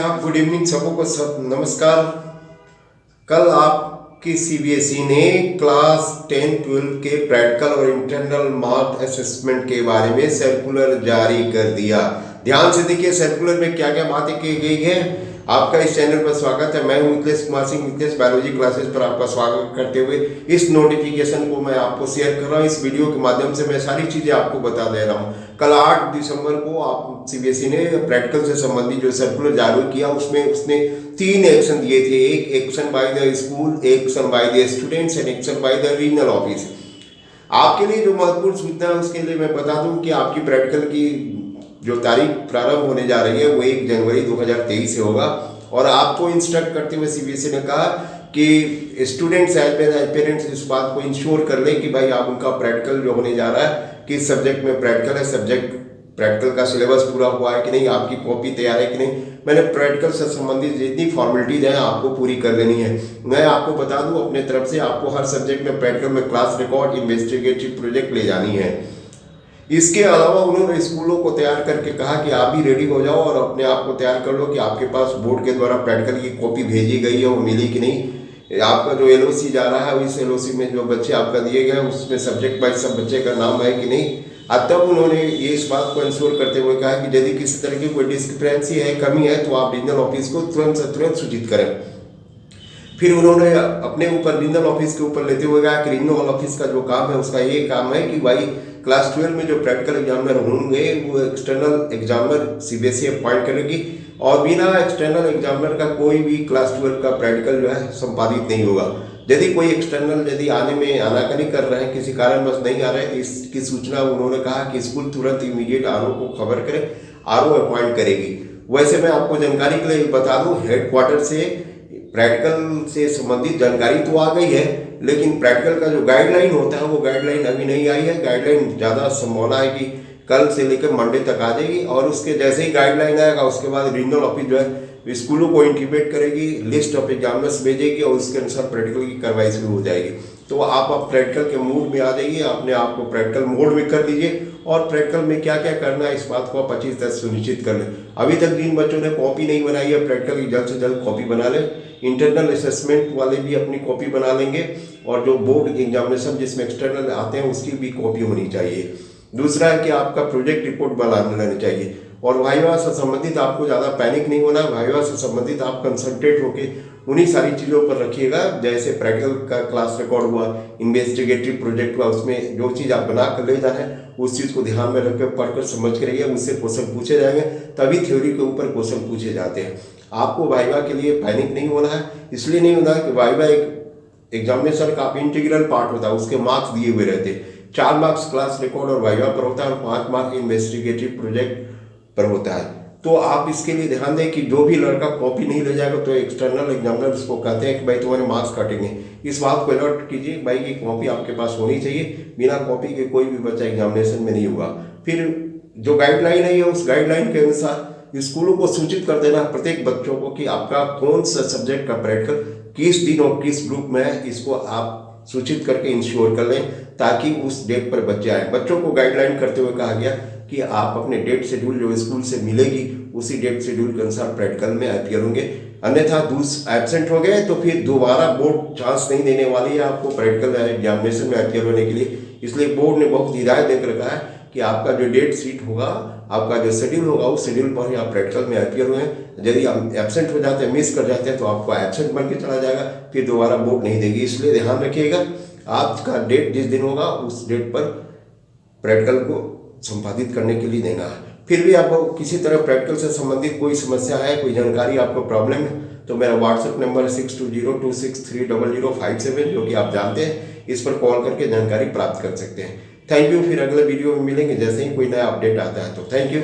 Good evening सबको सब नमस्कार। कल आपकी सीबीएसई ने क्लास 10-12 के प्रैक्टिकल और इंटरनल मार्क असेसमेंट के बारे में सर्कुलर जारी कर दिया। ध्यान से देखिए सर्कुलर में क्या क्या बातें की गई है। आपका इस चैनल पर स्वागत है। मैं हूं मिथिलेश कुमार सिंह। मिथिलेश बायोलॉजी क्लासेस पर आपका स्वागत करते हुए इस नोटिफिकेशन को मैं आपको शेयर कर रहा हूं। इस वीडियो के माध्यम से मैं सारी चीजें आपको बता दे रहा हूं। कल 8 दिसंबर को आप सीबीएसई ने प्रैक्टिकल से संबंधित जो सर्कुलर जारी किया उसमें उसने 3 एक्शन दिए थे। एक action by the school, action by the students and action by the regional office. आपके लिए जो महत्वपूर्ण सूचना है उसके लिए मैं बता दूं कि आपकी प्रैक्टिकल की जो तारीख प्रारंभ होने जा रही है वो 1 जनवरी 2023 से होगा। और आपको इंस्ट्रक्ट करते हुए सीबीएसई ने कहा कि students as well as parents इस बात को इंश्योर कर लें कि भाई आप उनका प्रैक्टिकल जो होने जा रहा है, किस सब्जेक्ट में प्रैक्टिकल है, सब्जेक्ट प्रैक्टिकल का सिलेबस पूरा हुआ है कि नहीं, आपकी कॉपी तैयार है कि नहीं। मैंने प्रैक्टिकल से संबंधित जितनी फॉर्मेलिटीज हैं आपको पूरी कर देनी है। मैं आपको बता दूं अपने तरफ से आपको हर सब्जेक्ट में प्रैक्टिकल में क्लास रिकॉर्ड, इन्वेस्टिगेटिव प्रोजेक्ट ले जानी है। इसके अलावा उन्होंने स्कूलों को तैयार करके कहा कि आप भी रेडी हो जाओ और अपने आप को तैयार कर लो कि आपके पास बोर्ड के द्वारा प्रैक्टिकल की कॉपी भेजी गई है वो मिली कि नहीं। आपका जो एलओसी जा रहा है इस एलओसी में जो बच्चे आपका दिए गए उसमें सब्जेक्ट वाइज सब बच्चे का नाम है कि नहीं। अब तब उन्होंने ये इस बात को इंश्योर करते हुए कहा कि यदि किसी तरह की कोई डिस्क्रिपेंसी है, कमी है, तो आप रीजनल ऑफिस को तुरंत से तुरंत सूचित करें। फिर उन्होंने अपने ऊपर रीजनल ऑफिस के ऊपर लेते हुए कहा कि रीजनल ऑफिस का जो काम है उसका ये काम है कि भाई क्लास 12 में जो प्रैक्टिकल एग्जामिनर होंगे वो एक्सटर्नल एग्जामिनर सीबीएसई अपॉइंट करेगी और बिना एक्सटर्नल एग्जामिनर का कोई भी क्लास 12 का प्रैक्टिकल जो है संपादित नहीं होगा। यदि कोई एक्सटर्नल यदि आने में आनाकानी कर रहे हैं, किसी कारणवश नहीं आ रहे, तो इसकी सूचना उन्होंने कहा कि स्कूल तुरंत इमीडिएट आरओ को खबर करे, आरओ अपॉइंट करेगी। वैसे मैं आपको जानकारी के लिए बता दूं, हेडक्वार्टर से प्रैक्टिकल से संबंधित जानकारी तो आ गई है, लेकिन प्रैक्टिकल का जो गाइडलाइन होता है वो गाइडलाइन अभी नहीं आई है। गाइडलाइन ज़्यादा संभावना है कि कल से लेकर मंडे तक आ जाएगी और उसके जैसे ही गाइडलाइन आएगा उसके बाद रीजनल ऑफिस जो है स्कूलों को इंटीमेट करेगी, लिस्ट ऑफ एग्जामिनर्स भेजेगी और उसके अनुसार प्रैक्टिकल की कार्रवाई शुरू हो जाएगी। तो आप अब प्रैक्टिकल के मूड में आ जाइए, अपने आप को प्रैक्टिकल मोड में कर लीजिए और प्रैक्टिकल में क्या क्या करना है इस बात को आप 25-10 सुनिश्चित कर लें। अभी तक जिन बच्चों ने कॉपी नहीं बनाई है प्रैक्टिकल की जल्द से जल्द कॉपी बना लें। इंटरनल असेसमेंट वाले भी अपनी कॉपी बना लेंगे और जो बोर्ड एग्जामिनेशन जिसमें एक्सटर्नल आते हैं उसकी भी कॉपी होनी चाहिए। दूसरा है कि आपका प्रोजेक्ट रिपोर्ट बना लेना चाहिए और वाइवा से संबंधित आपको ज़्यादा पैनिक नहीं होना। वाइवा से संबंधित आप कंसंट्रेट होकर उन्हीं सारी चीज़ों पर रखिएगा, जैसे प्रैक्टिकल का क्लास रिकॉर्ड हुआ, इन्वेस्टिगेटिव प्रोजेक्ट हुआ, उसमें जो चीज़ आप बना कर ले जा रहे हैं उस चीज़ को ध्यान में रखकर पढ़कर समझ कर रहिए। उससे क्वेश्चन पूछे जाएंगे, तभी थ्योरी के ऊपर क्वेश्चन पूछे जाते हैं। आपको वाइवा के लिए पैनिक नहीं होना है। इसलिए नहीं होना है कि वाइवा एक एग्जामिनेशन का इंटीग्रल पार्ट होता है, उसके मार्क्स दिए हुए रहते हैं। 4 मार्क्स क्लास रिकॉर्ड और वाइवा पर होता है और 5 मार्क्स इन्वेस्टिगेटिव प्रोजेक्ट पर होता है। तो आप इसके लिए ध्यान दें कि जो भी लड़का कॉपी नहीं ले जाएगा तो एक्सटर्नल एग्जामिनर उसको कहते हैं कि भाई तुम्हारे मार्क्स काटेंगे। इस बात को अलर्ट कीजिए भाई की कॉपी आपके पास होनी चाहिए। बिना कॉपी के कोई भी बच्चा एग्जामिनेशन में नहीं होगा। फिर जो गाइडलाइन है उस गाइडलाइन के अनुसार स्कूलों को सूचित कर देना प्रत्येक बच्चों को कि आपका कौन सा सब्जेक्ट का प्रैक्टिकल किस दिन और किस ग्रुप में है, इसको आप सूचित करके इंश्योर कर लें ताकि उस डेट पर बच्चे आए। बच्चों को गाइडलाइन करते हुए कहा गया कि आप अपने डेट शेड्यूल जो स्कूल से मिलेगी उसी डेट शेड्यूल के अनुसार प्रैक्टिकल में अपीयर होंगे। अन्यथा एब्सेंट हो गए तो फिर दोबारा बोर्ड चांस नहीं देने वाली है आपको प्रैक्टिकल एग्जामिनेशन में अपीयर होने के लिए। इसलिए बोर्ड ने बहुत हिदायत देकर रखा है कि आपका जो डेट शीट होगा, आपका जो शेड्यूल होगा उस शेड्यूल पर ही आप प्रैक्टिकल में अपीयर हुए। यदि आप एब्सेंट हो जाते हैं, मिस कर जाते हैं तो आपको एब्सेंट बन के चला जाएगा, फिर दोबारा बोर्ड नहीं देगी। इसलिए ध्यान रखिएगा आपका डेट जिस दिन होगा उस डेट पर प्रैक्टिकल को संपादित करने के लिए देना है। फिर भी आपको किसी तरह प्रैक्टिकल से संबंधित कोई समस्या है, कोई जानकारी आपको प्रॉब्लम है तो मेरा व्हाट्सएप नंबर 6202630057 जो कि आप जानते हैं, इस पर कॉल करके जानकारी प्राप्त कर सकते हैं। Thank you. फिर अगले वीडियो में मिलेंगे जैसे ही कोई नया अपडेट आता है। तो थैंक यू।